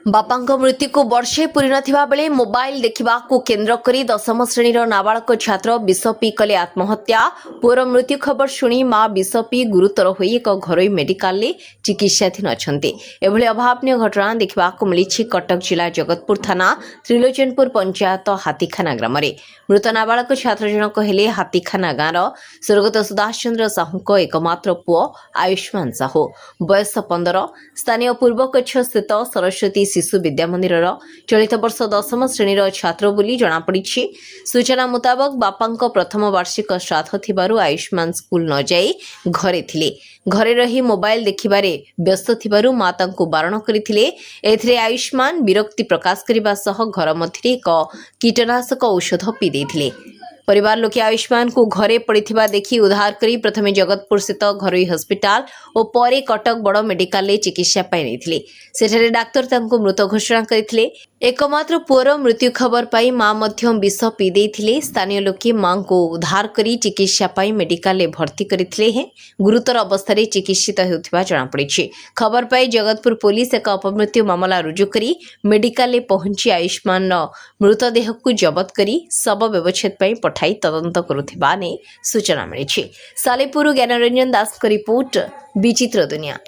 बापांक मृत्यु को वर्षे पूरी नथिबा बेले मोबाइल देखा केन्द्र करी दशम श्रेणीर नाबालक छात्र विष पी कले आत्महत्या। पुअर मृत्यु खबर शुणी मां विष पी गुरुतर होई एक घरोई मेडिकल चिकित्साधीन अछंती। एभली अभावनीय घटना देखा मिली कटक जिला जगतपुर थाना त्रिलोचनपुर पंचायत हाथीखाना ग्राम। मृत नाबालक छात्र जनक हेले हाथीखाना गाँव स्वर्गत सुभाष चंद्र साहू एकमात्र पुओ आयुष्मान साहू, बयस 15। स्थानीय पूर्वकच्छ स्थित सरस्वती शिशु विद्या मंदिर चलित वर्ष दशम श्रेणीर छात्र बोली जनापड़ी। सूचना मुताबक बापांक प्रथम वार्षिक श्राद्ध थिबारु आयुष्मान स्कूल न जाई घरे थिले। घरे रही मोबाइल देखिबारे व्यस्त थिबारु मां तांकु बारण करिथिले। एथिरे आयुष्मान विरक्ति प्रकाश करिबा सह घर मध्यरे एक कीटनाशक औषध पी देथिले। परिवार लोके आयुष्मान को घरे पड़िथिबा देखि उद्धार करी प्रथमे जगतपुर स्थित घरोई हस्पिटाल और परे कटक बड़ मेडिकल चिकित्सा पाई नैथिले। सेठारे डाक्तर तांको मृत घोषणा करिथिले। एकमात्र पुअर मृत्यु खबर पाई मां मध्य विष पी देथिले। स्थानीय लोके मां को उद्धार करी चिकित्सा पाई मेडिकल भर्ती करिथिले हैं। गुरुतर अवस्था चिकित्सित हेउथिबा जनापड़ी। खबर पाई जगतपुर पुलिस एक अपमृत्यु मामला रुजु करी मेडिकल पहुंची आयुष्मान मृतदेह को जबत करी शव व्यवच्छेद पाई पठाई तदंत करुथिबा ने सूचना मिली। सालेपुर ज्ञानरंजन दास को रिपोर्ट विचित्र दुनिया।